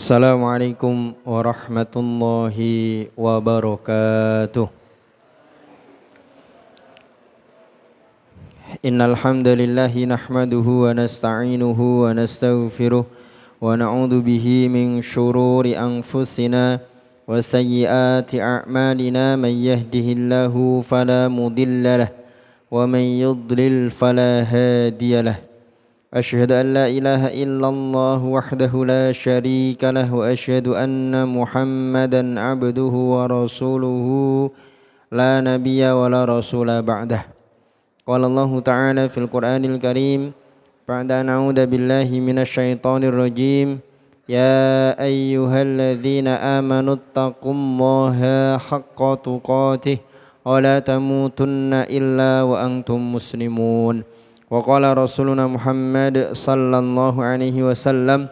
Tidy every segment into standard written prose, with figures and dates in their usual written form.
Assalamualaikum warahmatullahi wabarakatuh. Innal hamdalillahi nahmaduhu wa nasta'inuhu wa nastaghfiruh wa na'udzu bihi min shururi anfusina wa sayyiati a'malina may yahdihillahu fala mudilla lahu wa may yudlil fala hadiyalah. أشهد أن لا إله إلا الله وحده لا شريك له وأشهد أن محمدا عبده ورسوله لا نبي ولا رسول بعده. قال الله تعالى في القرآن الكريم بعد أن أعوذ بالله من الشيطان الرجيم يا أيها الذين آمنوا اتقوا الله حق تقاته ولا تموتن إلا وأنتم مسلمون. Wa qala rasuluna Muhammad sallallahu alaihi wasallam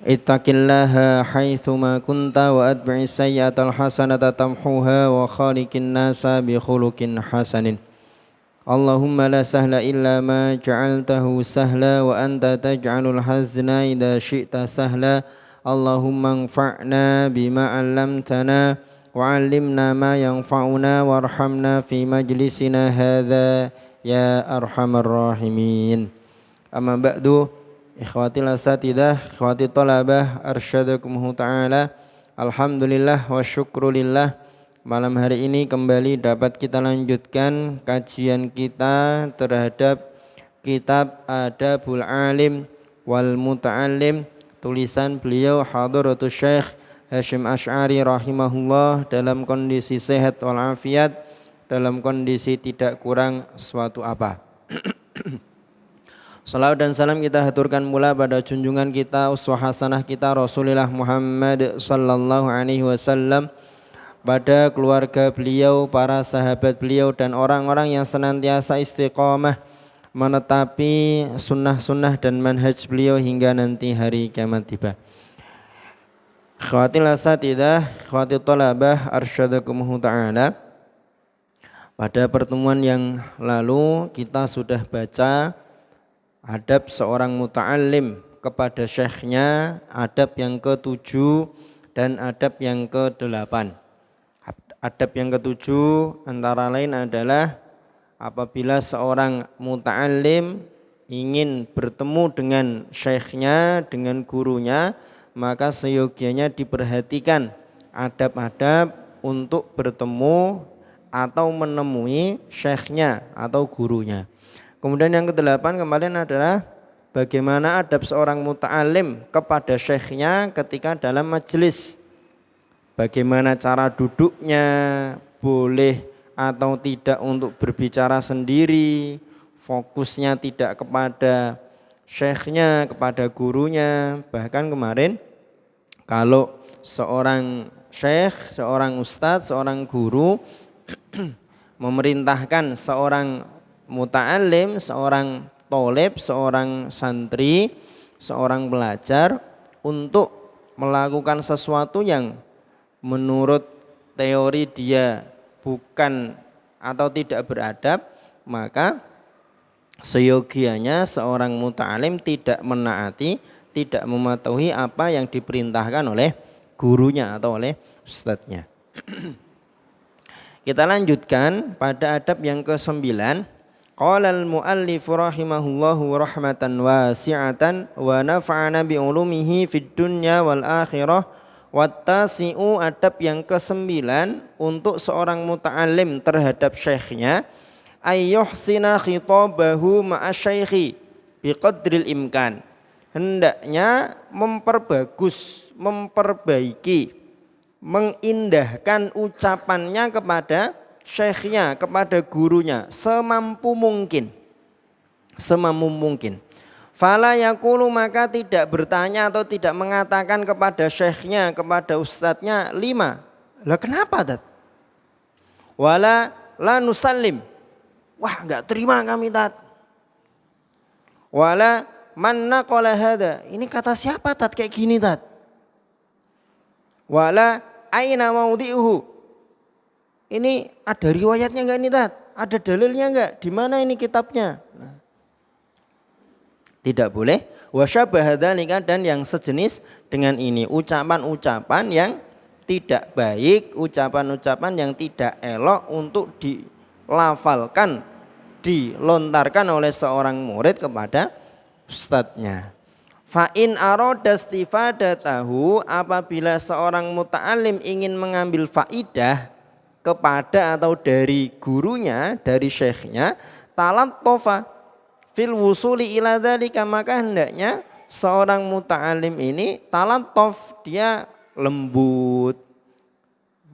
ittaqillaha haitsuma kunta wa atbi'is sayyi'atal hasanata tamhuha wa khaliqin nasa bi khuluqin hasanin. Allahumma la sahla illa ma ja'altahu sahla wa anta taj'alul hazna idza syi'ta sahla. Allahumma anfa'na bima 'allamtana wa 'allimna ma yanfa'una warhamna fi majlisina hadza ya arhamar rahimin. Amma ba'du, ikhwatil asatidah, ikhwatit talabah, arsyadakumullah ta'ala. Alhamdulillah wa syukrulillah, malam hari ini kembali dapat kita lanjutkan kajian kita terhadap kitab Adabul Alim wal Muta'allim, tulisan beliau Hadratus Syekh Hasyim Asy'ari rahimahullah, dalam kondisi sehat walafiat, dalam kondisi tidak kurang suatu apa. Salawat dan salam kita haturkan mula pada junjungan kita, uswah hasanah kita Rasulullah Muhammad sallallahu alaihi wasallam, pada keluarga beliau, para sahabat beliau, dan orang-orang yang senantiasa istiqamah menetapi sunnah-sunnah dan manhaj beliau hingga nanti hari kiamat tiba. Ikhwatil asatidah, ikhwatil talabah, arsyadakumullah ta'ala. Pada pertemuan yang lalu kita sudah baca adab seorang muta'allim kepada syekhnya, adab yang ke-7 dan adab yang ke-8. Adab yang ke-7 antara lain adalah apabila seorang muta'allim ingin bertemu dengan syekhnya, dengan gurunya, maka seyogianya diperhatikan adab-adab untuk bertemu atau menemui syekhnya atau gurunya. Kemudian yang ke-8 kemarin adalah bagaimana adab seorang muta'alim kepada syekhnya ketika dalam majelis. Bagaimana cara duduknya, boleh atau tidak untuk berbicara sendiri, fokusnya tidak kepada syekhnya, kepada gurunya. Bahkan kemarin kalau seorang syekh, seorang ustadz, seorang guru memerintahkan seorang muta'alim, seorang tolib, seorang santri, seorang pelajar untuk melakukan sesuatu yang menurut teori dia bukan atau tidak beradab, maka seyogianya seorang muta'alim tidak menaati, tidak mematuhi apa yang diperintahkan oleh gurunya atau oleh ustadznya. Kita lanjutkan pada adab yang ke-9. Qala al-muallif rahimahullahu rahmatan wasi'atan wa nafa'ana bi ulumihi fid dunya wal akhirah. Wattasi'u, adab yang ke-9 untuk seorang muta'alim terhadap syekhnya, ayyuhsina khitabahu ma'asyaikhi biqadril imkan. Hendaknya memperbagus, memperbaiki, mengindahkan ucapannya kepada syekhnya, kepada gurunya semampu mungkin. Semampu mungkin. Fala yaqulu, maka tidak bertanya atau tidak mengatakan kepada syekhnya, kepada ustadznya, lima. Lah kenapa, Tat? Wala la nusallim. Wah, enggak terima kami, Tat. Wala man naqala hada. Ini kata siapa, Tat, kayak gini, Tat? Wala aina maudhi'uhu. Ini ada riwayatnya enggak ini, Tat? Ada dalilnya enggak? Di mana ini kitabnya? Nah, tidak boleh wa syabaha dzalika, dan yang sejenis dengan ini, ucapan-ucapan yang tidak baik, ucapan-ucapan yang tidak elok untuk dilafalkan, dilontarkan oleh seorang murid kepada ustadznya. Fa in arada istifadatahu, apabila seorang muta'alim ingin mengambil faidah kepada atau dari gurunya, dari syekhnya, talattafa fil wusuli ila dzalika, maka hendaknya seorang muta'alim ini talattaf, dia lembut,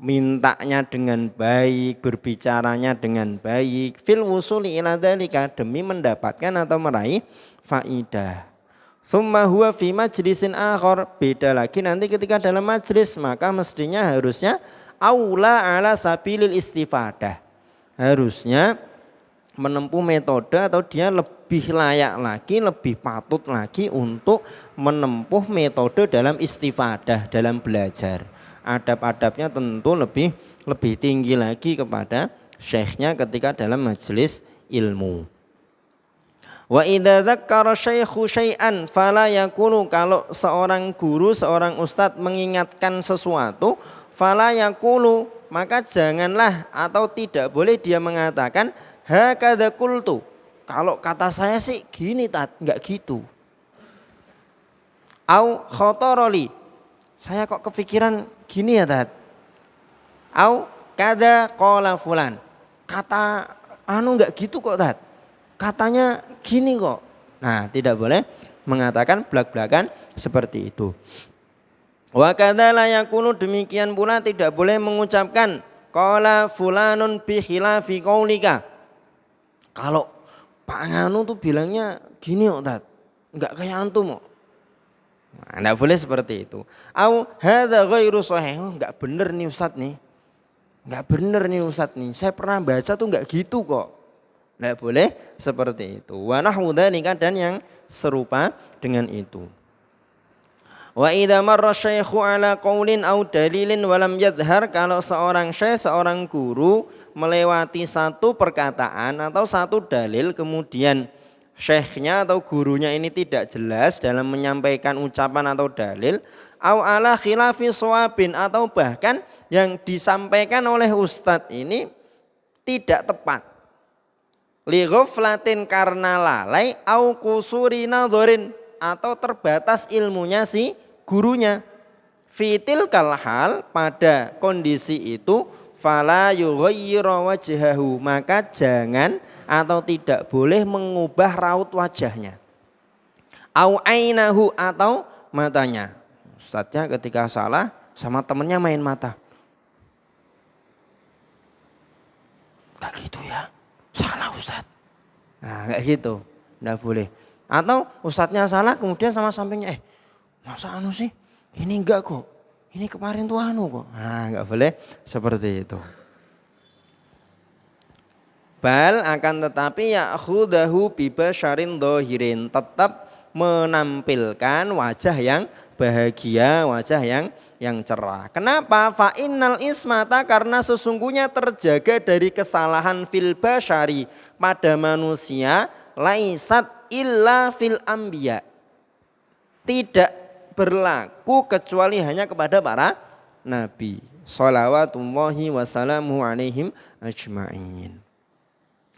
mintanya dengan baik, berbicaranya dengan baik, fil wusuli ila dzalika, demi mendapatkan atau meraih faidah. Tsumma huwa fi majlisin akhar, beda lagi nanti ketika dalam majlis, maka mestinya harusnya aula ala sabilil istifadah, harusnya menempuh metode atau dia lebih layak lagi, lebih patut lagi untuk menempuh metode dalam istifadah, dalam belajar. Adab-adabnya tentu lebih tinggi lagi kepada syekhnya ketika dalam majelis ilmu. Wa idza dzakkara syaikhu syai'an fala yaqulu, kalau seorang guru, seorang ustadz mengingatkan sesuatu, fala yaqulu, maka janganlah atau tidak boleh dia mengatakan hakadza qultu, kalau kata saya sih gini tat, enggak gitu. Au khotoroli, saya kok kepikiran gini ya tat. Au kada qala fulan, kata anu enggak gitu kok tat, katanya gini kok. Nah, tidak boleh mengatakan belak-belakan seperti itu. Wa kadza la yakunu, demikian pula tidak boleh mengucapkan qala fulanun bi khilafi qaulika, kalau Pak Nganu tuh bilangnya gini kok tat, enggak kayak antum kok. Nah, enggak boleh seperti itu. Au hadza ghairu sahih, oh, enggak bener nih Ustaz nih, enggak bener nih Ustaz nih, saya pernah baca tuh enggak gitu kok. Tidak boleh seperti itu. Wa nahwu dzalika, dan yang serupa dengan itu. Wa idza marra syaikhu ala qaulin au dalilin wa lam yadhhar, kalau seorang syekh, seorang guru melewati satu perkataan atau satu dalil, kemudian syekhnya atau gurunya ini tidak jelas dalam menyampaikan ucapan atau dalil, au ala khilafi shawabin, atau bahkan yang disampaikan oleh ustadz ini tidak tepat, li ghaflatin, karena lalai, au kusuri nadharin, atau terbatas ilmunya si gurunya, fitil kalhal, pada kondisi itu, fala yughayyiru wajhahu, maka jangan atau tidak boleh mengubah raut wajahnya, au ainahu, atau matanya. Ustadznya ketika salah sama temennya main mata, gak gitu ya, salah Ustadz. Nah kayak gitu, enggak boleh. Atau ustadznya salah kemudian sama sampingnya, masa anu sih, ini enggak kok, ini kemarin tuh anu kok. Nah enggak boleh seperti itu. Bal, akan tetapi ya'khudahu bibasyarin dhahirin, tetap menampilkan wajah yang bahagia, wajah yang cerah. Kenapa? Fa innal ismata, karena sesungguhnya terjaga dari kesalahan fil basyari, pada manusia, laisat illa fil anbiya, tidak berlaku kecuali hanya kepada para nabi, shalawatullahi wassalamu alaihim ajma'in.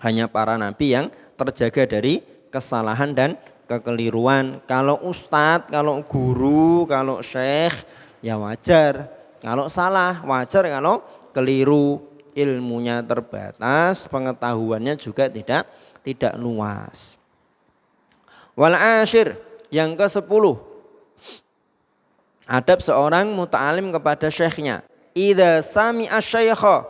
Hanya para nabi yang terjaga dari kesalahan dan kekeliruan. Kalau ustadz, kalau guru, kalau syekh, ya wajar kalau salah, wajar kalau keliru, ilmunya terbatas, pengetahuannya juga tidak luas. Wal asyir, yang ke-10, adab seorang muta'alim kepada syekhnya. Idza sami'a syaikha,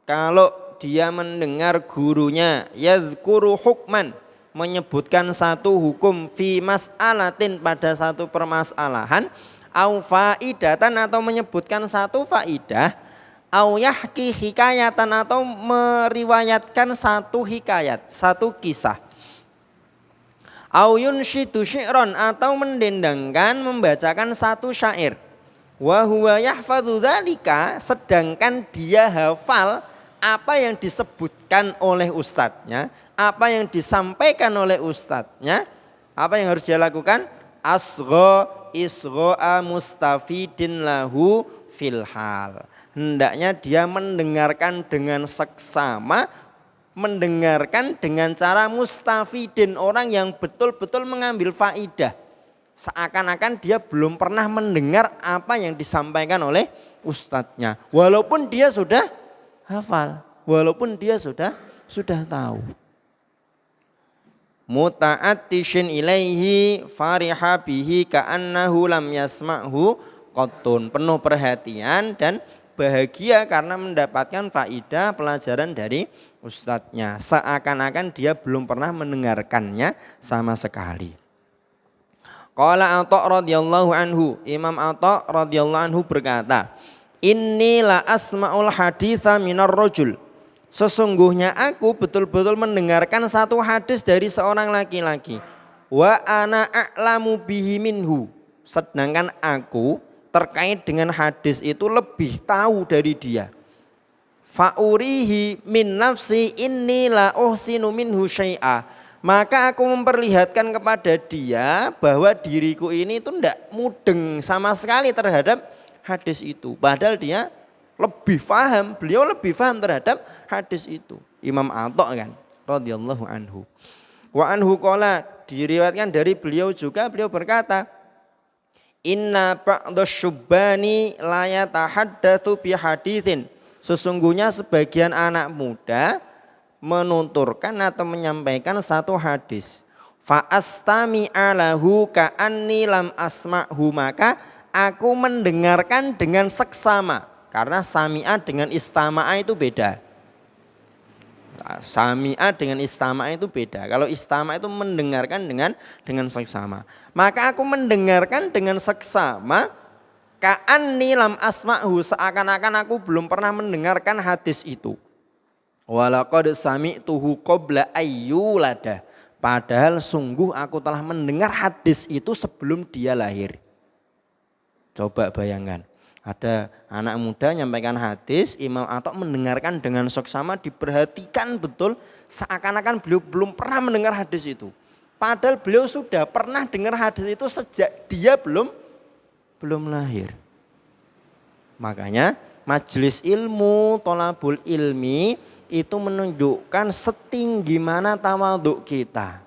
kalau dia mendengar gurunya, yadhkuru hukman, menyebutkan satu hukum, fi mas'alatin, pada satu permasalahan, au faidatan, atau menyebutkan satu faidah, au yahki hikayatan, atau meriwayatkan satu hikayat, satu kisah, au yunshidu syi'ron, atau mendendangkan, membacakan satu syair, wa huwa yahfadzu dzalika, sedangkan dia hafal apa yang disebutkan oleh ustadznya, apa yang disampaikan oleh ustadznya, Apa yang harus dia lakukan? Asgha isgha'a mustafidin lahu fil hal. Hendaknya dia mendengarkan dengan seksama, mendengarkan dengan cara mustafidin, orang yang betul-betul mengambil faidah. Seakan-akan dia belum pernah mendengar apa yang disampaikan oleh ustadznya. Walaupun dia sudah hafal, walaupun dia sudah tahu. Muta'attishin ilaihi fariha bihi ka'annahu lam yasma'hu qattun. Penuh perhatian dan bahagia karena mendapatkan faidah pelajaran dari ustadznya. Seakan-akan dia belum pernah mendengarkannya sama sekali. Qala Atha radhiyallahu anhu, Imam Atha radhiyallahu anhu berkata, "Inni la asma'ul haditsa minar rajul." Sesungguhnya aku betul-betul mendengarkan satu hadis dari seorang laki-laki. Wa ana a'lamu bihi minhu. Sedangkan aku terkait dengan hadis itu lebih tahu dari dia. Fa'urihi min nafsi inni la uhsinu minhu syai'a. Maka aku memperlihatkan kepada dia bahwa diriku ini itu tidak mudeng sama sekali terhadap hadis itu. Padahal dia lebih paham, beliau lebih paham terhadap hadis itu. Imam Atha kan, radhiyallahu anhu. Wa anhu qala, diriwayatkan dari beliau juga, beliau berkata, "Inna ba'dasy syubbani la yatahaddatsu bi haditsin." Sesungguhnya sebagian anak muda menunturkan atau menyampaikan satu hadis. Fa astami'a lahu ka'anni lam asma'hu, maka aku mendengarkan dengan seksama. Karena sami'a dengan istama'a itu beda. Sami'a dengan istama'a itu beda. Kalau istama'a itu mendengarkan dengan seksama. Maka aku mendengarkan dengan seksama, ka'anni lam asma'hu, seakan-akan aku belum pernah mendengarkan hadis itu. Walaqad sami'tuhu qabla ayyulada. Padahal sungguh aku telah mendengar hadis itu sebelum dia lahir. Coba bayangkan, ada anak muda menyampaikan hadis, Imam Atha mendengarkan dengan seksama, diperhatikan betul, seakan-akan beliau belum pernah mendengar hadis itu. Padahal beliau sudah pernah dengar hadis itu sejak dia belum lahir. Makanya majelis ilmu, thalabul ilmi itu menunjukkan setinggi mana tawadhu kita.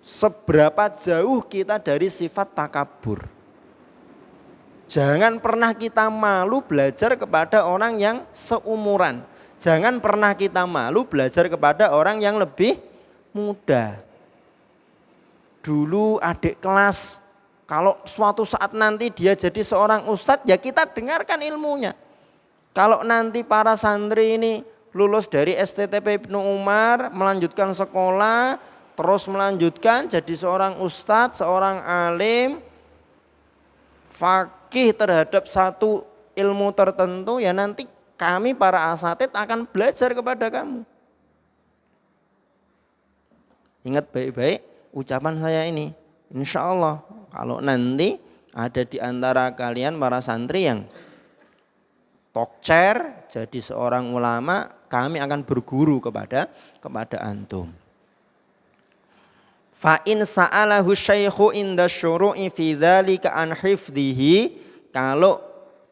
Seberapa jauh kita dari sifat takabur. Jangan pernah kita malu belajar kepada orang yang seumuran. Jangan pernah kita malu belajar kepada orang yang lebih muda. Dulu adik kelas, kalau suatu saat nanti dia jadi seorang ustadz, ya kita dengarkan ilmunya. Kalau nanti para santri ini lulus dari STTP Ibnu Umar, melanjutkan sekolah, terus melanjutkan jadi seorang ustadz, seorang alim, faqih terhadap satu ilmu tertentu, ya nanti kami para asatidz akan belajar kepada kamu. Ingat baik-baik ucapan saya ini. Insya Allah kalau nanti ada di antara kalian para santri yang tokcer jadi seorang ulama, kami akan berguru kepada antum. Fa in sa'alahu syaikhu inda syuru'i fi dzalika an hifdhihi, kalau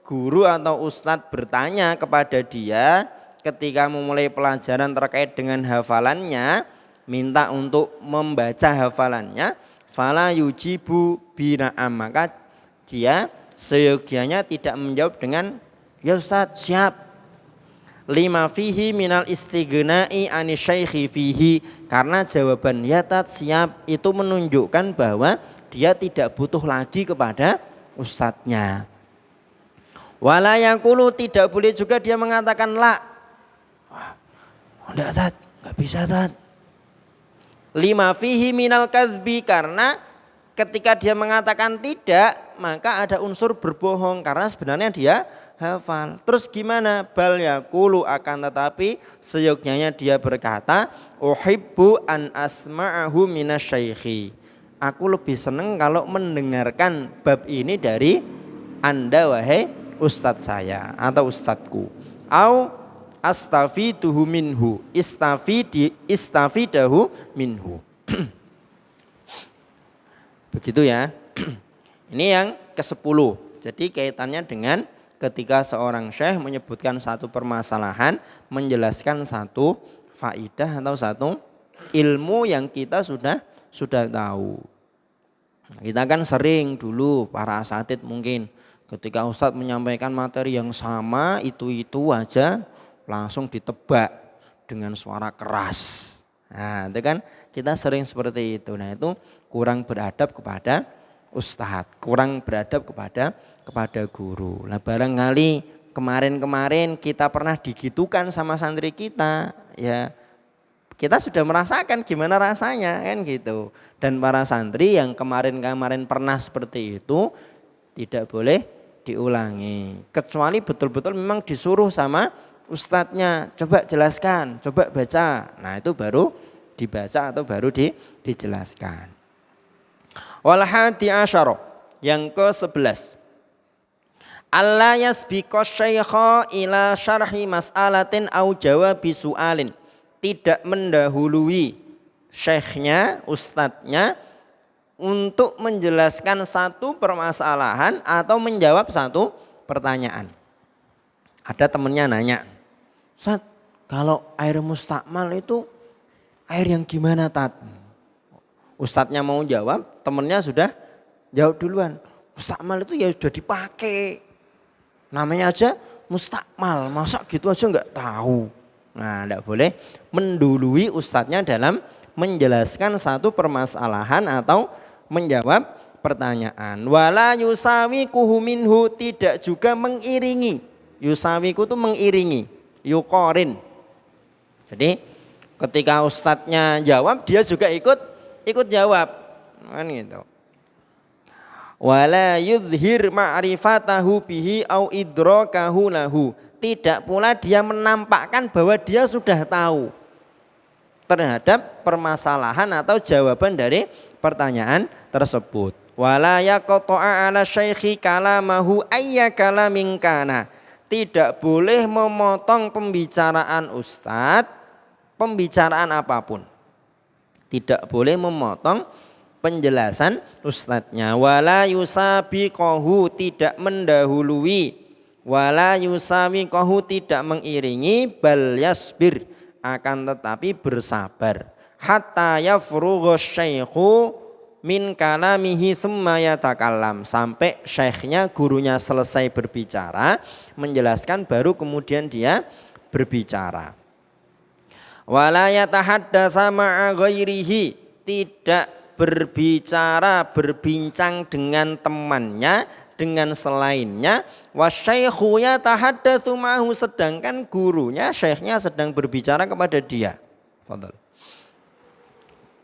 guru atau ustadz bertanya kepada dia ketika memulai pelajaran terkait dengan hafalannya, minta untuk membaca hafalannya, fala yujibu bina'am, maka dia seyogianya tidak menjawab dengan ya Ustadz siap. Lima fihi minal istighna'i ani syaikhi fihi, karena jawaban ya Tat siap itu menunjukkan bahwa dia tidak butuh lagi kepada ustadznya. Wala yaqulu, tidak boleh juga dia mengatakan la. Enggak Tat, enggak bisa Tat. Lima fihi minal kadzbi, karena ketika dia mengatakan tidak, maka ada unsur berbohong karena sebenarnya dia hafal. Terus gimana? Bal yaqulu, akan tetapi seyogyanya dia berkata, uhibbu an asma'ahu minasyaikhi. Aku lebih senang kalau mendengarkan bab ini dari Anda wahai ustadz saya atau ustadzku. Au astafiduhu minhu, istafidahu minhu. Begitu ya. Ini yang ke-10. Jadi kaitannya dengan ketika seorang syekh menyebutkan satu permasalahan, menjelaskan satu faidah atau satu ilmu yang kita sudah tahu. Kita kan sering dulu para asatid mungkin ketika ustadz menyampaikan materi yang sama itu aja langsung ditebak dengan suara keras. Nah, itu kan kita sering seperti itu. Nah, itu kurang beradab kepada ustadz, kurang beradab kepada guru. Lah barangkali kemarin kita pernah digitukan sama santri kita, ya kita sudah merasakan gimana rasanya kan gitu. Dan para santri yang kemarin pernah seperti itu tidak boleh diulangi. Kecuali betul-betul memang disuruh sama ustadznya, coba jelaskan, coba baca. Nah itu baru dibaca atau baru dijelaskan. Wal hadi asyara, yang ke-11. Alla yasbiqa syaikha ila syarhi mas'alatin au jawabi su'alin. Tidak mendahului syekhnya, ustadznya untuk menjelaskan satu permasalahan atau menjawab satu pertanyaan. Ada temennya nanya, Ustaz, kalau air mustakmal itu air yang gimana Tat? Ustadznya mau jawab, temennya sudah jawab duluan. Mustakmal itu ya sudah dipakai. Namanya aja mustakmal, masa gitu aja nggak tahu. Nah, tidak boleh mendului ustadznya dalam menjelaskan satu permasalahan atau menjawab pertanyaan. Wala yusawiquhu minhu, tidak juga mengiringi. Yusawiku itu mengiringi, yuqorin. Jadi ketika ustadznya jawab, dia juga ikut jawab. Kan gitu. Wala yudhir ma'rifatahu bihi au idrakahu lahu. Tidak pula dia menampakkan bahwa dia sudah tahu terhadap permasalahan atau jawaban dari pertanyaan tersebut. Wala yaqta'a 'ala syaikhi kalamahu ayya kalamin kana. Tidak boleh memotong pembicaraan ustadz, pembicaraan apapun. Tidak boleh memotong penjelasan ustadznya. Wala yusabiqahu, tidak mendahului. Wala yusabiqahu, tidak mengiringi. Bal yasbir, akan tetapi bersabar. Hatta yafrugha syaikhu min kalamihi thumma yatakallam, sampai syekhnya, gurunya selesai berbicara, menjelaskan, baru kemudian dia berbicara. Wala yatahaddatsa ma'a ghairihi, tidak berbicara, berbincang dengan temannya, dengan selainnya. Wasyaikhu yatahaddatsu ma'ahu, sedangkan gurunya, syekhnya sedang berbicara kepada dia. Fadhal.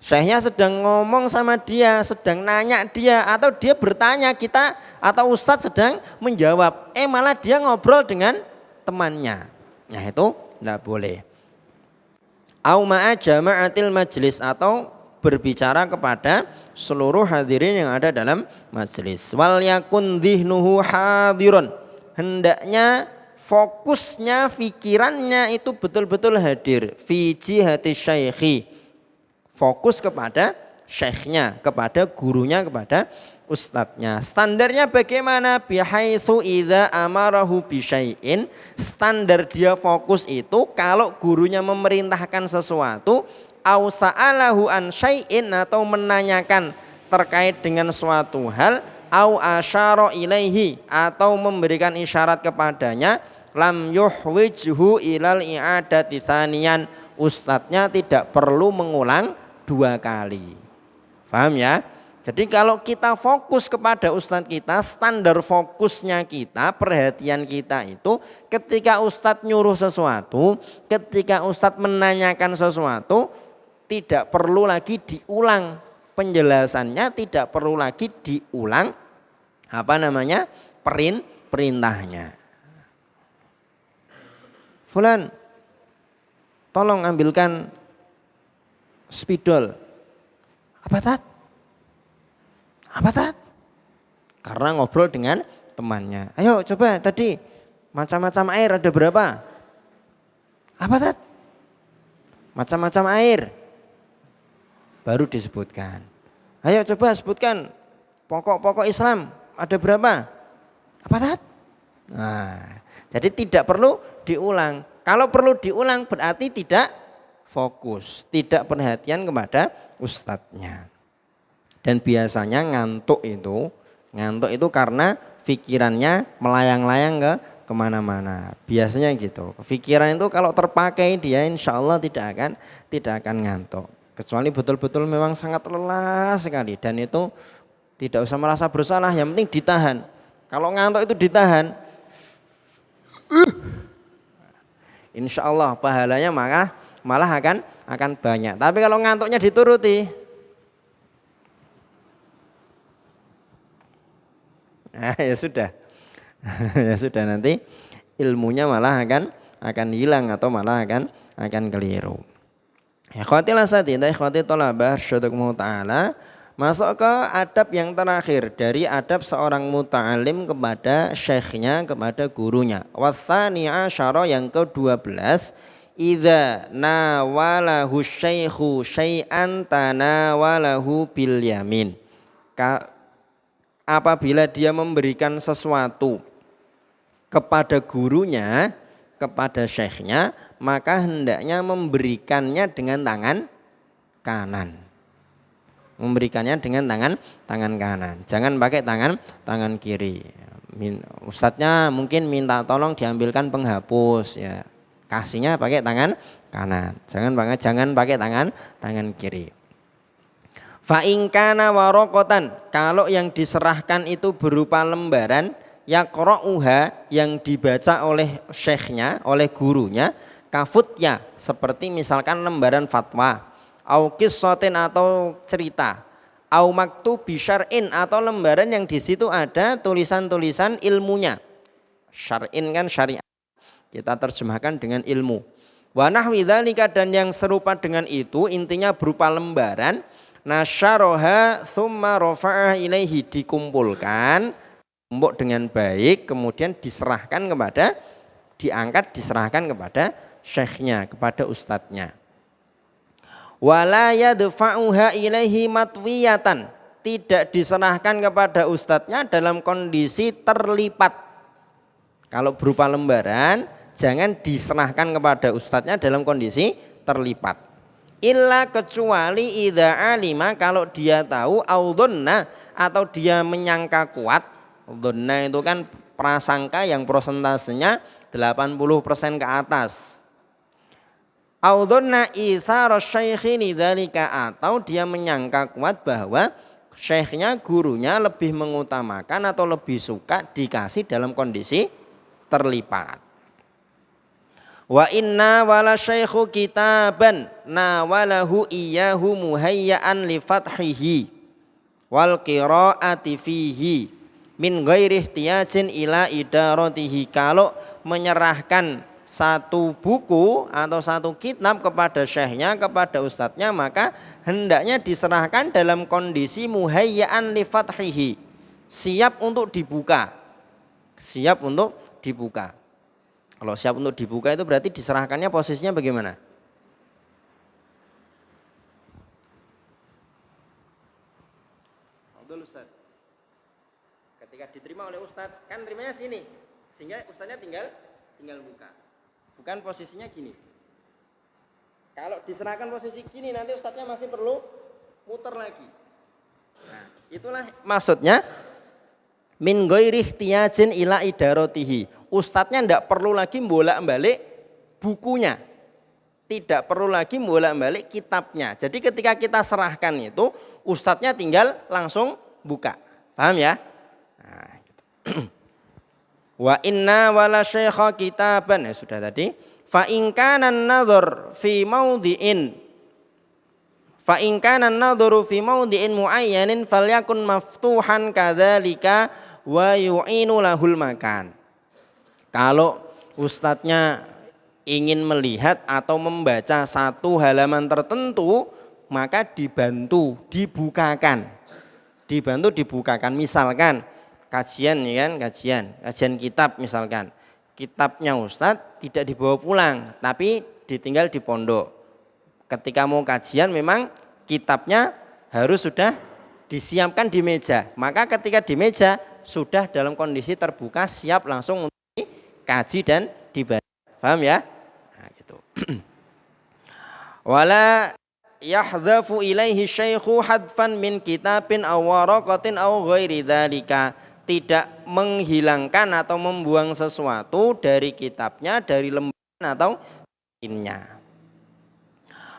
Syekhnya sedang ngomong sama dia, sedang nanya dia, atau dia bertanya kita, atau ustadz sedang menjawab. Malah dia ngobrol dengan temannya. Nah itu tidak boleh. Au ma'a jama'atil majlis, atau berbicara kepada seluruh hadirin yang ada dalam majlis. Wal yakun dhihnuhu hadirun, hendaknya fokusnya, pikirannya itu betul-betul hadir. Fi jihati syaikhi, fokus kepada syekhnya, kepada gurunya, kepada ustadznya. Standarnya bagaimana? Bihaitsu idza amarahu bisyai'in, standar dia fokus itu kalau gurunya memerintahkan sesuatu, au sa'alahu an syai'in, atau menanyakan terkait dengan suatu hal, au asyara ilaihi, atau memberikan isyarat kepadanya, lam yuhwijhu ilal i'adati tsaniyan, ustadznya tidak perlu mengulang dua kali. Paham ya? Jadi kalau kita fokus kepada ustadz kita, standar fokusnya kita, perhatian kita itu ketika ustadz nyuruh sesuatu, ketika ustadz menanyakan sesuatu, tidak perlu lagi diulang penjelasannya, tidak perlu lagi diulang perintahnya. Fulan, tolong ambilkan spidol. Apa tat? Karena ngobrol dengan temannya. Ayo coba tadi macam-macam air ada berapa? Apa tat? Macam-macam air. Baru disebutkan. Ayo coba sebutkan pokok-pokok Islam ada berapa? Apa tat? Nah, jadi tidak perlu diulang. Kalau perlu diulang berarti tidak fokus, tidak perhatian kepada ustadznya. Dan biasanya ngantuk itu karena pikirannya melayang-layang ke kemana-mana. Biasanya gitu. Pikiran itu kalau terpakai dia insya Allah tidak akan ngantuk. Kecuali betul-betul memang sangat lelah sekali dan itu tidak usah merasa bersalah. Yang penting ditahan. Kalau ngantuk itu ditahan, insya Allah pahalanya malah akan banyak. Tapi kalau ngantuknya dituruti, nah, ya sudah, ya sudah nanti ilmunya malah akan hilang atau malah akan keliru. Ikhwatilah sadidah, ikhwati thalabah syadakumullah ta'ala. Masuk ke adab yang terakhir dari adab seorang muta'alim kepada syekhnya, kepada gurunya. Wathani asyara yang ke-12, idza nawalahu syaikhu syai'an tanawalahu bil yamin. Apabila dia memberikan sesuatu kepada gurunya, kepada syekhnya, maka hendaknya memberikannya dengan tangan kanan. Memberikannya dengan tangan kanan. Jangan pakai tangan kiri. Ustadznya mungkin minta tolong diambilkan penghapus, ya. Kasihnya pakai tangan kanan. Jangan pakai tangan kiri. Fa in kana waraqatan, kalau yang diserahkan itu berupa lembaran yaqra'uha, yang dibaca oleh syekhnya, oleh gurunya, kafutya, seperti misalkan lembaran fatwa, au qissatin atau cerita, au maktubi syar'in atau lembaran yang di situ ada tulisan-tulisan ilmunya. Syar'in kan syariat, kita terjemahkan dengan ilmu. Wa nahwi dzalika, dan yang serupa dengan itu, intinya berupa lembaran, nasyaraha tsumma rafa'ah ilaihi, dikumpulkan dengan baik, kemudian diserahkan diserahkan kepada syekhnya, kepada ustadznya. Wala yadfa'uha ilaihi matwiyatan, tidak diserahkan kepada ustadznya dalam kondisi terlipat. Kalau berupa lembaran, jangan diserahkan kepada ustadznya dalam kondisi terlipat. Illa, kecuali idza alima, kalau dia tahu, audhonna, atau dia menyangka kuat. Dhanna itu kan prasangka yang prosentasenya 80% ke atas. Audhonna itsara syaikhi lidzalika, atau dia menyangka kuat bahwa syekhnya, gurunya lebih mengutamakan atau lebih suka dikasih dalam kondisi terlipat. Wa inna wala syaikhu kitaban nawalahu iyyahu muhayyaan li fathihi wal qiraati fihi min ghairi ihtiyajin ila idaratihi. Kalau menyerahkan satu buku atau satu kitab kepada syekhnya, kepada ustadznya, maka hendaknya diserahkan dalam kondisi muhayyaan li fathihi, siap untuk dibuka. Siap untuk dibuka. Kalau siap untuk dibuka itu berarti diserahkannya posisinya bagaimana? Ustaz, ketika diterima oleh ustadz, kan terimanya sini, sehingga ustadznya tinggal buka. Bukan posisinya gini. Kalau diserahkan posisi gini, nanti ustadznya masih perlu muter lagi. Nah, itulah maksudnya min ghairi ihtiyajin ila idaratihi. Ustadznya tidak perlu lagi bolak-balik bukunya, tidak perlu lagi bolak-balik kitabnya. Jadi ketika kita serahkan itu, ustadznya tinggal langsung buka. Paham ya? Nah, gitu. Wa inna wala syaikha kitaban, ya sudah tadi. Fa in kana an-nadhar fi mawdi'in muayyanin falyakun maftuhan kadzalika wa yu'inu lahul makan. Kalau ustadznya ingin melihat atau membaca satu halaman tertentu, maka dibukakan. Misalkan kajian, ya kan, kajian kitab, misalkan kitabnya ustadz tidak dibawa pulang tapi ditinggal di pondok. Ketika mau kajian memang kitabnya harus sudah disiapkan di meja. Maka ketika di meja sudah dalam kondisi terbuka, siap langsung untuk dikaji dan dibaca. Paham ya? Nah, gitu. Wala yahdhafu ilaihi syaikhu hadfan min kitabin aw waraqatin aw ghairi dzalika. Tidak menghilangkan atau membuang sesuatu dari kitabnya, dari lembaran atau lainnya.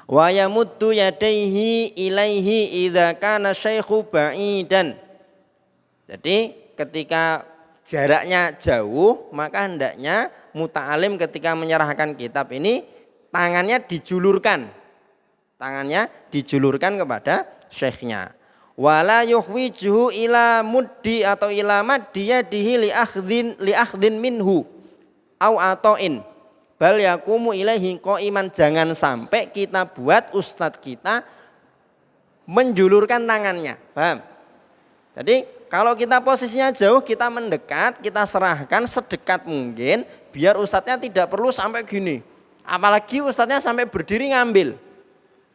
Wa yamuddu yadaihi ilaihi idza kana syaikhu ba'idan. Jadi ketika jaraknya jauh, maka hendaknya muta'alim ketika menyerahkan kitab ini tangannya dijulurkan. Tangannya dijulurkan kepada syekhnya. Wala yuhwijuhu ila muddi atau ila maddiyadihi li akhdhin minhu au atoin bal yakumu ilaihi qaiman. Jangan sampai kita buat ustadz kita menjulurkan tangannya. Paham? Jadi kalau kita posisinya jauh, kita mendekat, kita serahkan sedekat mungkin biar ustadznya tidak perlu sampai gini. Apalagi ustadznya sampai berdiri ngambil.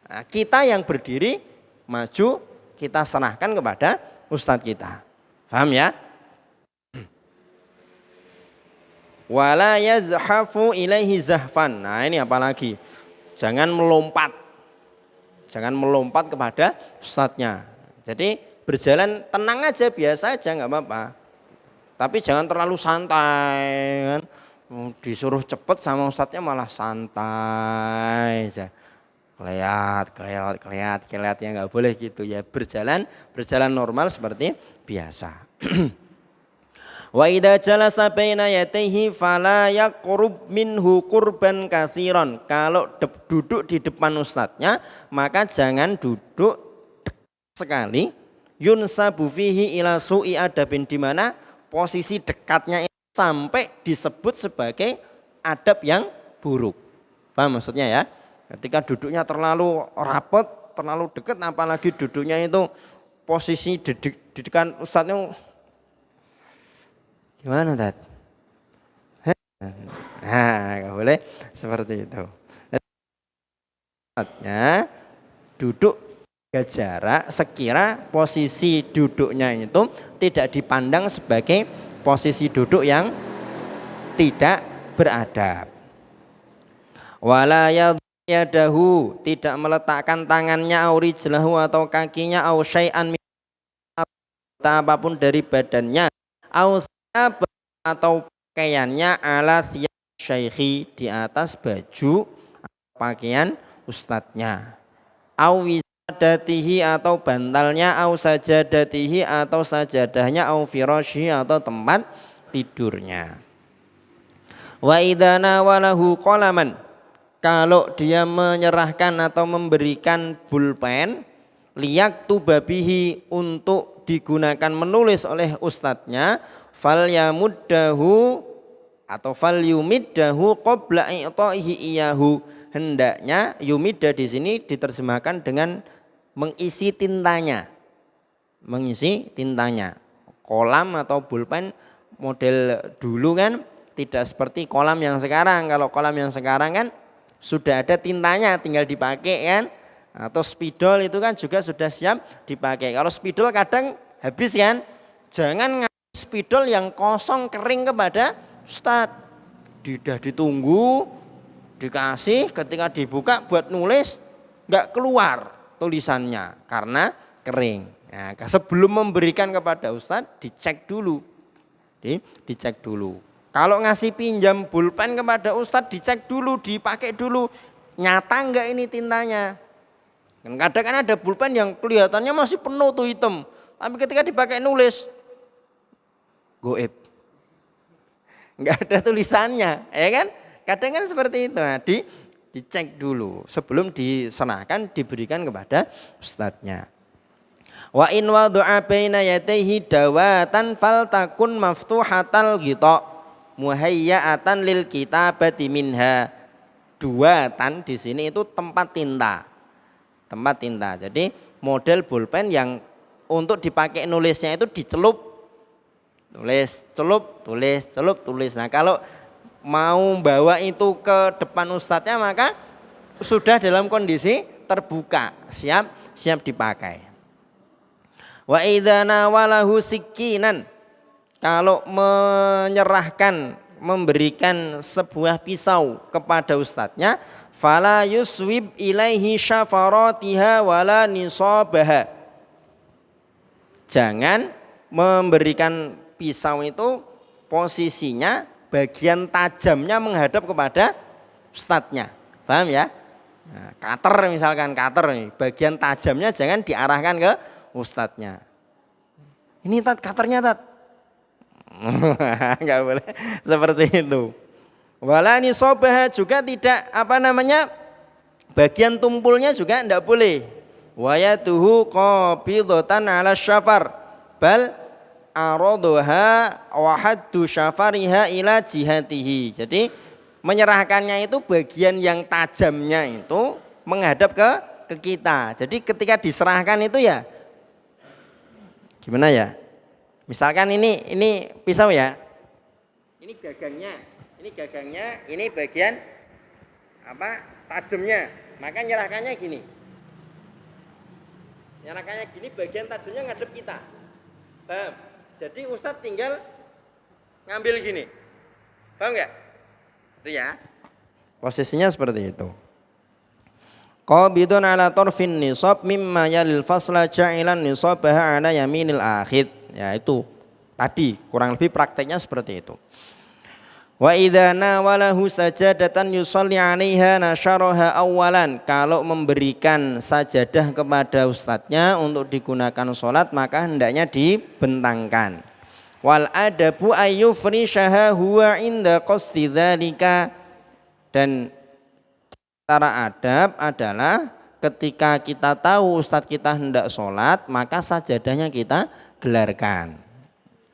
Nah, kita yang berdiri maju, kita serahkan kepada ustadz kita. Paham ya? Wala yazhafu ilaihi zahfan. Nah, ini apalagi? Jangan melompat. Jangan melompat kepada ustadznya. Jadi berjalan tenang aja, biasa aja, nggak apa-apa. Tapi jangan terlalu santai kan. Disuruh cepet sama ustadznya malah santai aja. Keliat ya, nggak boleh gitu ya. Berjalan normal seperti biasa. Wa idza jalasa baina yatayhi fala yaqrub minhu qurban katsiran. Kalau duduk di depan ustadznya, maka jangan duduk sekali. Yunsabu fihi ila su'i adabin, di mana posisi dekatnya itu sampai disebut sebagai adab yang buruk. Paham maksudnya ya? Ketika duduknya terlalu rapat, terlalu dekat, apalagi duduknya itu posisi didikan ustadznya gimana Tat? Nah, nggak boleh seperti itu. Ustadznya duduk jarak sekira posisi duduknya itu tidak dipandang sebagai posisi duduk yang tidak beradab. Wala yadahu, tidak meletakkan tangannya aurijlahu atau kakinya au syai'an apapun dari badannya atau pakaiannya ala thiyab syaikhi, di atas baju pakaian ustadznya, au wisadatihi atau bantalnya, au sajadatihi atau sajadahnya, au firashihi atau tempat tidurnya. Wa idana walahu qalaman, kalau dia menyerahkan atau memberikan pulpen liyak tubabihi, untuk digunakan menulis oleh ustadznya, fal yamuddahu atau fal yumiddahu qabla i'ta'ihi iyahu, hendaknya yumidda di sini diterjemahkan dengan mengisi tintanya. Mengisi tintanya. Kolam atau pulpen model dulu kan tidak seperti kolam yang sekarang. Kalau kolam yang sekarang kan sudah ada tintanya, tinggal dipakai kan. Atau spidol itu kan juga sudah siap dipakai. Kalau spidol kadang habis kan, jangan ngasih spidol yang kosong kering kepada ustadz. Sudah ditunggu, dikasih, ketika dibuka buat nulis nggak keluar tulisannya karena kering. Nah, sebelum memberikan kepada ustadz dicek dulu, dicek dulu. Kalau ngasih pinjam pulpen kepada ustadz dicek dulu, dipakai dulu, nyata enggak ini tintanya. Kadang kan ada pulpen yang kelihatannya masih penuh tuh hitam, tapi ketika dipakai nulis goib, enggak ada tulisannya, ya kan? Kadang kan seperti itu. Nah, dicek dulu sebelum diserahkan, diberikan kepada ustadznya. Wa in wadu'a baina yadayhi dawatan faltakun maftuhatal ghita muhayya'atan lil kitabati minha. Duatan di sini itu tempat tinta. Tempat tinta. Jadi model pulpen yang untuk dipakai nulisnya itu dicelup. Tulis, celup, tulis, celup, tulis. Nah, kalau mau bawa itu ke depan ustadznya maka sudah dalam kondisi terbuka, siap dipakai. Wa idza nawalahu sikinan, kalau menyerahkan, memberikan sebuah pisau kepada ustadznya, fala yuswib ilaihi syafaratiha wala nisabaha. Jangan memberikan pisau itu posisinya bagian tajamnya menghadap kepada ustadznya. Paham ya? Nah, cutter misalkan, cutter nih, bagian tajamnya jangan diarahkan ke ustadznya. Ini tat, cutternya tat. Enggak boleh seperti itu. Wala nisabaha, juga tidak bagian tumpulnya juga enggak boleh. Wa yaduhu qabidatan 'ala syafar bal araduha wa haddu syafariha ila jihatihi. Jadi menyerahkannya itu bagian yang tajamnya itu menghadap ke kita. Jadi ketika diserahkan itu ya gimana ya? Misalkan ini pisau ya. Ini gagangnya, ini bagian tajamnya. Maka nyerahkannya gini. Nyerahkannya gini, bagian tajamnya ngadep kita. Paham? Jadi ustadz tinggal ngambil gini. Paham enggak? Itu ya. Posisinya seperti itu. Qabidun ala tarfin nisab mimma yalil fasla ja'ilan nisabaha ala yaminil akhid. Ya itu tadi kurang lebih prakteknya seperti itu. Wa idza nawalahu sajadatan yusalli 'alaiha nasyaraha awalan. Kalau memberikan sajadah kepada ustadznya untuk digunakan sholat, maka hendaknya dibentangkan. Wal adabu ayyufrishaha huwa inda qasdi dzalika. Dan cara adab adalah ketika kita tahu ustadz kita hendak sholat, maka sajadahnya kita gelarkan.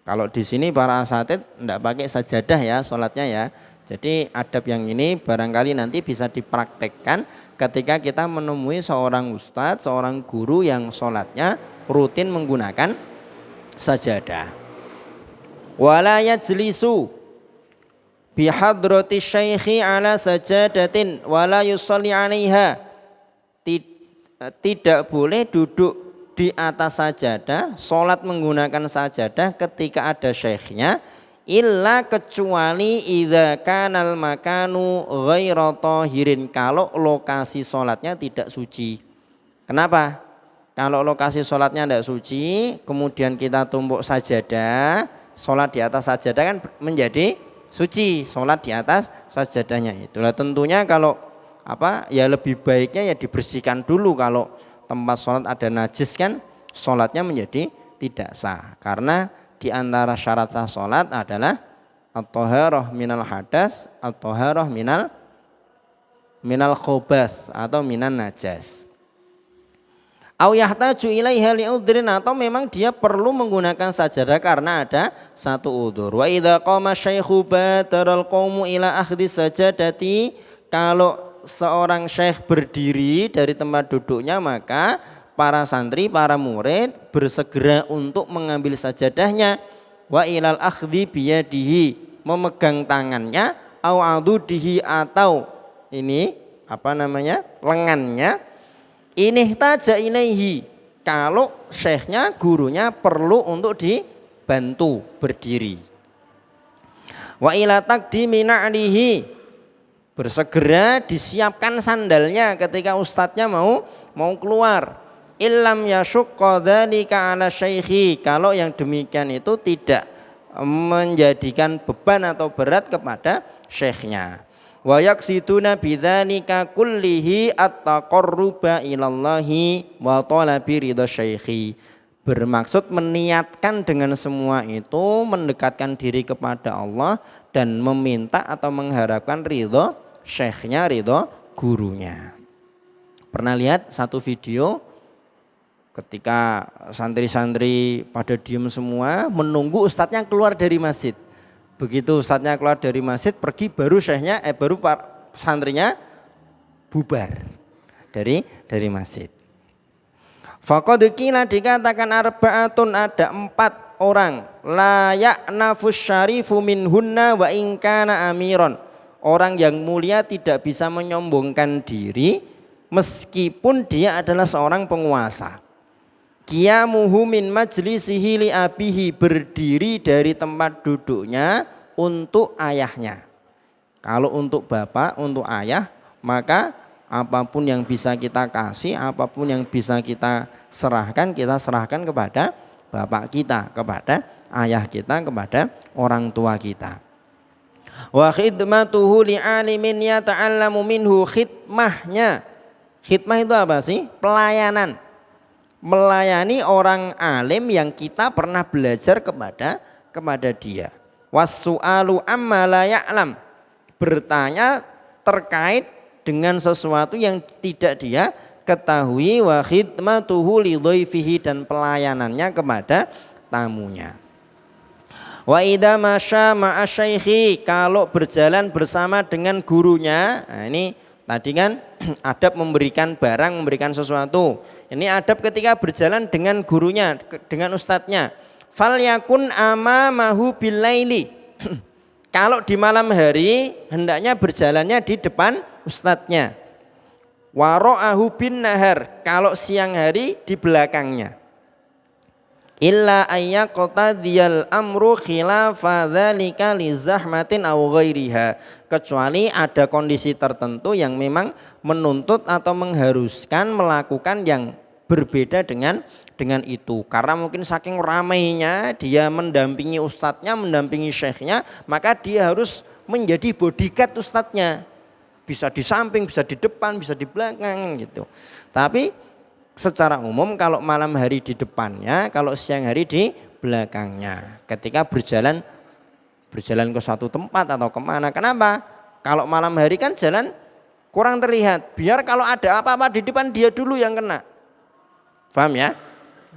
Kalau di sini para asatid tidak pakai sajadah ya sholatnya ya. Jadi adab yang ini barangkali nanti bisa dipraktekkan ketika kita menemui seorang ustadz, seorang guru yang sholatnya rutin menggunakan sajadah. Wala yajlisu bihadrati syaikhi ala sajadatin wala yusalli 'alaiha. Tidak boleh duduk di atas sajadah, sholat menggunakan sajadah ketika ada syekhnya, illa kecuali idza kanal makanu ghaira tahirin, kalau lokasi sholatnya tidak suci. Kenapa? Kalau lokasi sholatnya tidak suci, kemudian kita tumpuk sajadah, sholat di atas sajadah kan menjadi suci, sholat di atas sajadahnya. Itulah tentunya kalau ya lebih baiknya ya dibersihkan dulu. Kalau tempat sholat ada najis kan sholatnya menjadi tidak sah, karena di antara syarat sah sholat adalah at-thaharah minal hadas, at-thaharah minal khobath atau minan najas. Au yahtaju ilaiha li'udhrin, atau memang dia perlu menggunakan sajadah karena ada satu udzur. Wa idza qama syaikhu badaral qaumu ila akhdhi sajadati, kalau seorang syekh berdiri dari tempat duduknya, maka para santri, para murid bersegera untuk mengambil sajadahnya. Wa ilal akhdhi biyadihi, memegang tangannya, au adudihi, atau ini lengannya. Ini taja ilaihi, kalau syekhnya, gurunya perlu untuk dibantu berdiri. Wa ila taqdimi na'lihi, bersegera disiapkan sandalnya ketika ustadznya mau keluar. Illam yasyukka dzalika 'ala syaikhi, kalau yang demikian itu tidak menjadikan beban atau berat kepada syekhnya. Wa yaqsiduna bidzalika kullihi at-taqarruba ilallahi wa talabi ridha syaikhi, bermaksud meniatkan dengan semua itu mendekatkan diri kepada Allah dan meminta atau mengharapkan ridha syekhnya, ridha gurunya. Pernah lihat satu video ketika santri-santri pada diem semua menunggu ustadznya keluar dari masjid. Begitu ustadznya keluar dari masjid pergi, baru syekhnya baru santrinya bubar dari masjid. Faqad qila, dikatakan arba'atun, ada 4 orang, la ya'nafus syarifu minhunna wa in kana amiron, orang yang mulia tidak bisa menyombongkan diri meskipun dia adalah seorang penguasa. Qiyamuhu min majlisihi li abihi, berdiri dari tempat duduknya untuk ayahnya. Kalau untuk bapak, untuk ayah, maka apapun yang bisa kita kasih, apapun yang bisa kita serahkan kepada bapak kita, kepada ayah kita, kepada orang tua kita. Wa khidmatuhu li'alimin yata'allamu minhu, khidmahnya. Khidmah itu apa sih? Pelayanan. Melayani orang alim yang kita pernah belajar kepada dia. Was-su'alu amma la ya'lam, bertanya terkait dengan sesuatu yang tidak dia ketahui. Wa khidmatuhu li dhaifihi, dan pelayanannya kepada tamunya. Wa idza masya ma'a syaikhi, kalau berjalan bersama dengan gurunya. Nah, ini tadi kan adab memberikan barang, memberikan sesuatu. Ini adab ketika berjalan dengan gurunya, dengan ustadznya. Fal yakun amamahu billaili, kalau di malam hari hendaknya berjalannya di depan ustadznya. Wara'ahu bin nahar, kalau siang hari di belakangnya. Illa ayyaqtadiyal amru khilafa dzalika li zahmatin aw ghairiha, kecuali ada kondisi tertentu yang memang menuntut atau mengharuskan melakukan yang berbeda dengan itu. Karena mungkin saking ramainya dia mendampingi ustadznya, mendampingi syekhnya, maka dia harus menjadi bodyguard ustadznya. Bisa di samping, bisa di depan, bisa di belakang gitu. Tapi secara umum kalau malam hari di depannya, kalau siang hari di belakangnya. Ketika berjalan ke suatu tempat atau kemana. Kenapa? Kalau malam hari kan jalan kurang terlihat. Biar kalau ada apa-apa di depan dia dulu yang kena. Paham ya?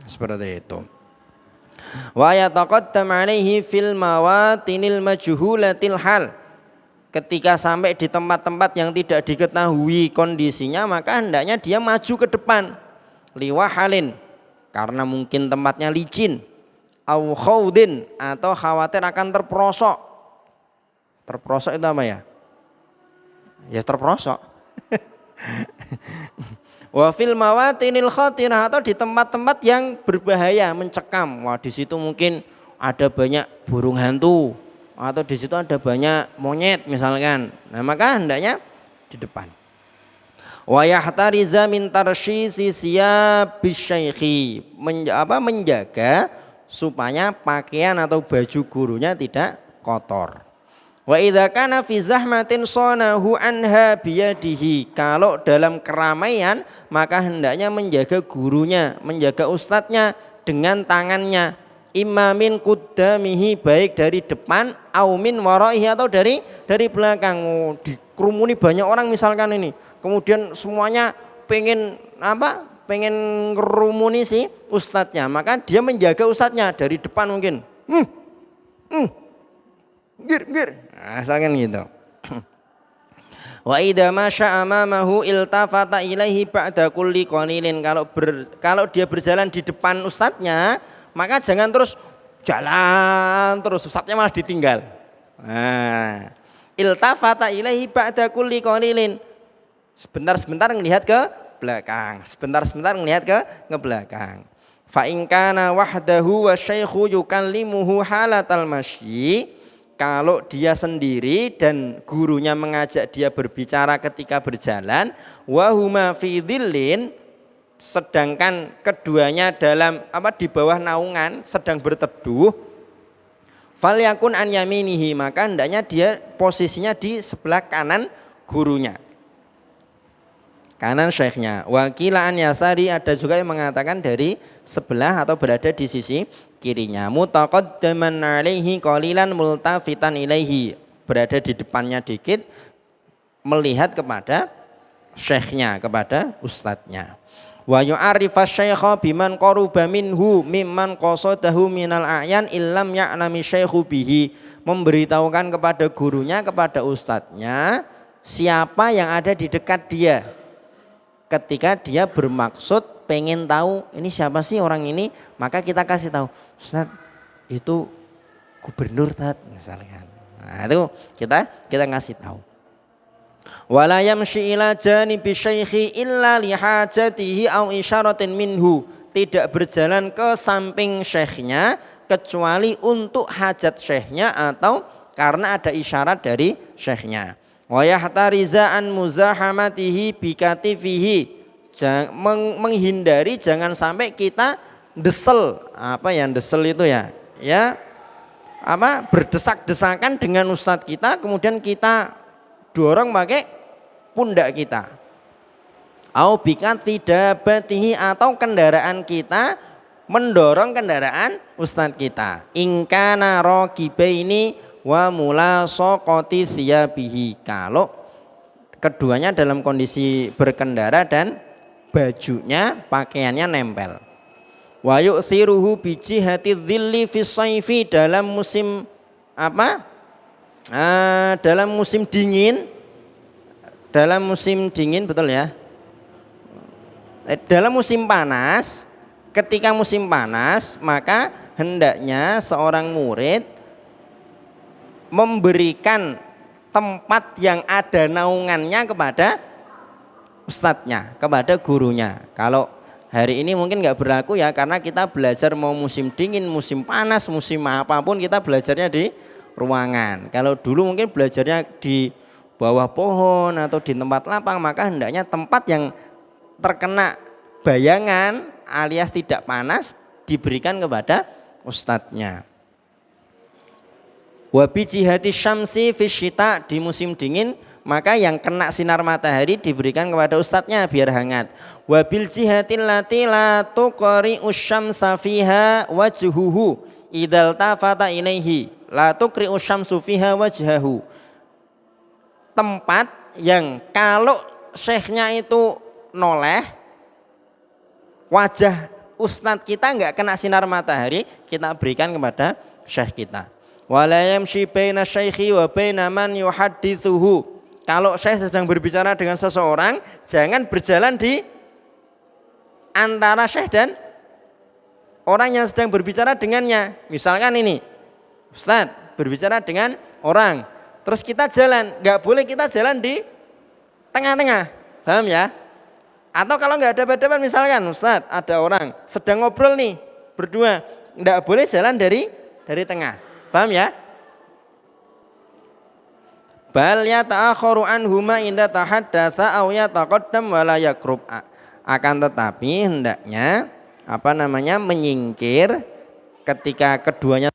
Seperti itu. Wa yataqaddam alaihi fil mawatinil majhulatil hal. Ketika sampai di tempat-tempat yang tidak diketahui kondisinya, maka hendaknya dia maju ke depan. Liwahalin, karena mungkin tempatnya licin. Au khawdin, atau khawatir akan terperosok. Terperosok itu apa ya? Ya terperosok. Wa fil mawatinil khatirah, atau di tempat-tempat yang berbahaya, mencekam. Wah, di situ mungkin ada banyak burung hantu, atau di situ ada banyak monyet misalkan. Nah, maka hendaknya di depan. Wa yahtariza min tarsyisi siyabis syaikhi, menjaga supaya pakaian atau baju gurunya tidak kotor. Wa idza kana fi zahmatin sanahu anha biyadihi, kalau dalam keramaian maka hendaknya menjaga gurunya, menjaga ustadznya dengan tangannya. Imamin kuddamihi, baik dari depan, au min waraihi, atau dari belakang. Dikerumuni banyak orang misalkan ini, kemudian semuanya pengen ngerumuni si ustadznya, maka dia menjaga ustadznya dari depan mungkin. Gir. Nah, misalkan gitu. Wa idza masya amamahu iltafata ilaihi ba'da kulli qalilin, kalau dia berjalan di depan ustadznya, maka jangan terus jalan terus, ustadznya malah ditinggal. Nah, iltafata ilaihi ba'da kulli qalilin, sebentar-sebentar ngelihat ke belakang, sebentar-sebentar ngelihat ke belakang. Fa in kana wahdahu wa syaikhu yukallimuhu halatal masyi, kalau dia sendiri dan gurunya mengajak dia berbicara ketika berjalan, wa huma fi dhillin, sedangkan keduanya di bawah naungan sedang berteduh, falyakun an yaminihi, maka hendaknya dia posisinya di sebelah kanan gurunya, kanan syekhnya. Wakila an yasari, ada juga yang mengatakan dari sebelah atau berada di sisi kirinya. Mutaqaddaman alaihi qalilan multafitan ilaihi, berada di depannya dikit, melihat kepada syekhnya, kepada ustadznya. Wa yu'arifa syaikha biman qaruba minhu mimman qasadahu minal a'yan illam ya'lami syaikhu bihi, memberitahukan kepada gurunya, kepada ustadznya, siapa yang ada di dekat dia ketika dia bermaksud pengen tahu ini siapa sih orang ini, maka kita kasih tahu, Ustadz itu gubernur misalkan. Nah, itu kita ngasih tahu. Wala yamshi ila janibi syaikhi illa li hajatihi au isyaratin minhu, tidak berjalan ke samping syekhnya kecuali untuk hajat syekhnya atau karena ada isyarat dari syekhnya. Wa yahtariza an muzahamatihi bikatifihi, menghindari jangan sampai kita desel, apa yang desel itu ya berdesak-desakan dengan ustadz kita, kemudian kita dorong pakai pundak kita. Au bikatidabatihi, atau kendaraan kita mendorong kendaraan ustadz kita. Ingkana raqibaini wa mulasaqati thiyabihi, kalau keduanya dalam kondisi berkendara dan bajunya, pakaiannya nempel. Wa yu'thiruhu bi jihati dhilli fi shayfi, dalam musim dalam musim dingin, betul ya. Dalam musim panas, ketika musim panas maka hendaknya seorang murid memberikan tempat yang ada naungannya kepada ustadznya, kepada gurunya. Kalau hari ini mungkin nggak berlaku ya, karena kita belajar mau musim dingin, musim panas, musim apapun kita belajarnya di ruangan. Kalau dulu mungkin belajarnya di bawah pohon atau di tempat lapang, maka hendaknya tempat yang terkena bayangan alias tidak panas diberikan kepada ustadznya. Wabi jihati syamsi fisyita, di musim dingin maka yang kena sinar matahari diberikan kepada ustadznya biar hangat. Wabil jihatil lati la tuqri usyamsa fiha wajhuhu idal tafata ilaihi la tuqri usyamsu fiha wajhahu, tempat yang kalau syekhnya itu noleh, wajah ustadz kita nggak kena sinar matahari, kita berikan kepada syekh kita. Wala yamshi baina syaikhi wa baina man yuhaddithuhu, kalau syekh sedang berbicara dengan seseorang jangan berjalan di antara syekh dan orang yang sedang berbicara dengannya. Misalkan ini ustadz berbicara dengan orang, terus kita jalan, nggak boleh kita jalan di tengah-tengah, paham ya? Atau kalau nggak ada hadapan, misalkan ustadz ada orang sedang ngobrol nih berdua, nggak boleh jalan dari tengah, paham ya? Bal yata'akharu anhuma inda tahaddatsa aw yataqaddam wa la yakrub, akan tetapi hendaknya menyingkir ketika keduanya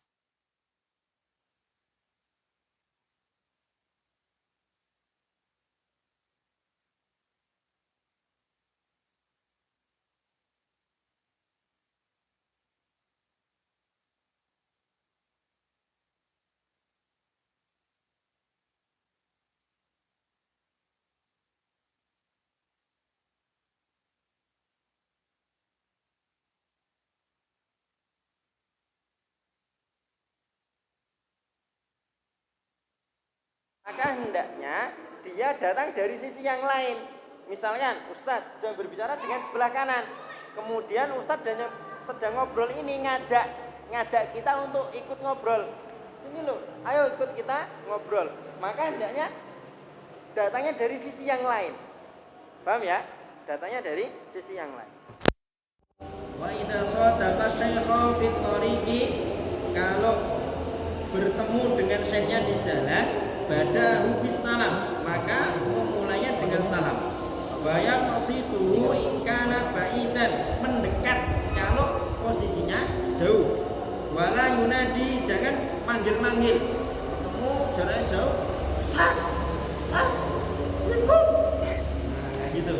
maka hendaknya dia datang dari sisi yang lain. Misalkan ustadz sedang berbicara dengan sebelah kanan, kemudian ustadz sedang ngobrol ini ngajak kita untuk ikut ngobrol. Sini loh, ayo ikut kita ngobrol. Maka hendaknya datangnya dari sisi yang lain. Paham ya? Datangnya dari sisi yang lain. Wa idza sadaqa syaikha fi thariqi, kalau bertemu dengan syekhnya di jalan, badahu bis salam, maka memulainya dengan salam. Wa yaqsidu in kana ba'idan, mendekat kalau posisinya jauh. Wala yunadi, jangan manggil-manggil, ketemu jarak jauh, nah, gitu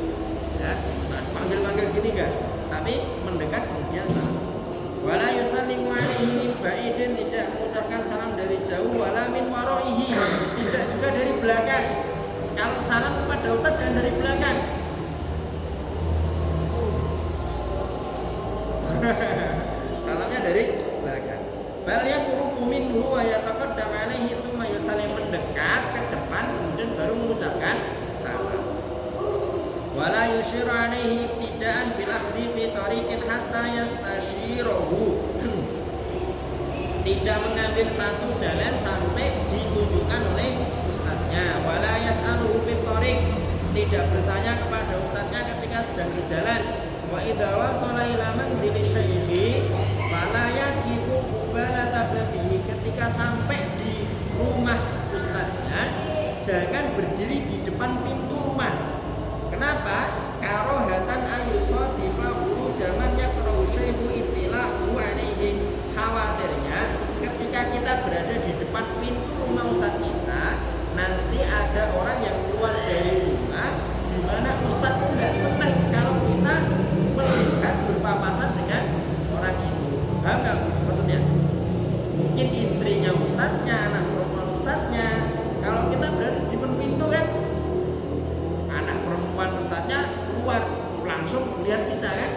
ya, panggil-panggil gini enggak, tapi mendekat kemudian salam. Wala yusallimu alaihi min ba'idin, tidak mengucapkan salam dari jauh. Wala min waraihi, tidak juga dari belakang. Kalau salam kepada ustaz jangan dari belakang. Salamnya dari belakang. Bal yaqrubu minhu wa yataqaddam alaihi, tsumma yusallim, mendekat ke depan kemudian baru mengucapkan salam. Wala yushir alaihi ibtidaan bil akhdi fi tariqin hatta yastashirahu, tidak mengambil satu jalan sampai ditunjukkan oleh ustadznya. Wala yas'aluhu fi tariq, tidak bertanya kepada ustadznya ketika sedang berjalan. Wa idza wasala ila manzili syaikhi fala yaqifu qubalata babihi. Ketika sampai di rumah ustadznya, jangan berdiri di depan pintu rumah. Kenapa? Karohatan ayyusadifa guru zamannya qara'u syaihu ittila'u alaihi. Khawatirnya ketika kita berada di depan pintu rumah ustadz kita, nanti ada orang yang keluar dari rumah di mana ustadz tidak senang kalau kita melihat berpapasan dengan orang itu. Paham nggak maksudnya? Mungkin istrinya ustadznya, anak perempuan ustadznya. Kalau kita berada di depan pintu kan, anak perempuan ustadznya keluar langsung lihat kita kan.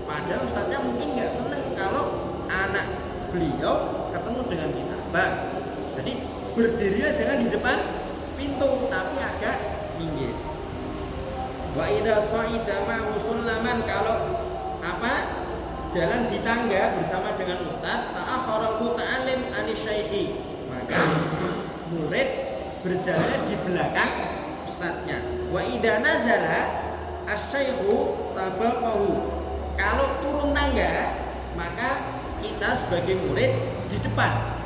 Padahal ustadznya mungkin nggak senang kalau anak beliau ketemu dengan kita. Bang, jadi berdiri jangan di depan pintu, tapi agak minggir. Wa idza sa'ida ma'hu sulaman, kalau jalan di tangga bersama dengan ustaz, ta'akhara muta'allim ani syaikhi, maka murid berjalan di belakang ustaznya. Wa idza nazala asy-syaikhu sabaqahu, kalau turun tangga maka kita sebagai murid di depan.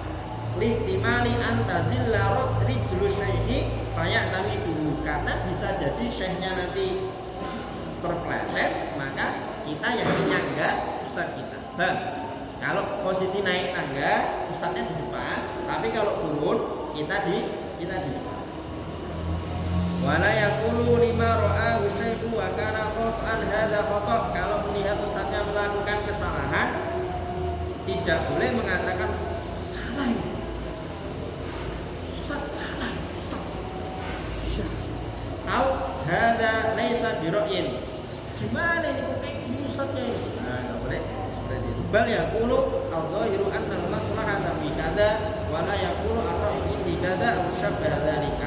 Lihtimali antazilla rijlu syaikhi faya'tami dulu, karena bisa jadi syekhnya nanti terpleset, maka kita yang menyangga ustaz kita. Bang, kalau posisi naik tangga ustaznya di depan, tapi kalau turun kita di depan. Wala yaqulu lima ra'ahu syaikhu wa kana khata'an hadza khata', kalau melihat ustaznya melakukan kesalahan tidak boleh mengatakan salah ini. Ustaz salah, Ustaz. Tahu hadza laisa bira'in. Gimana ini kok kayak gini ustaznya ini? Nah, enggak boleh seperti itu. Bal yaqulu adh-dhahiru anna al-maslahata fi kadza wa la yaqulu ar-ra'yu indi kadza aw syabbaha dzalik.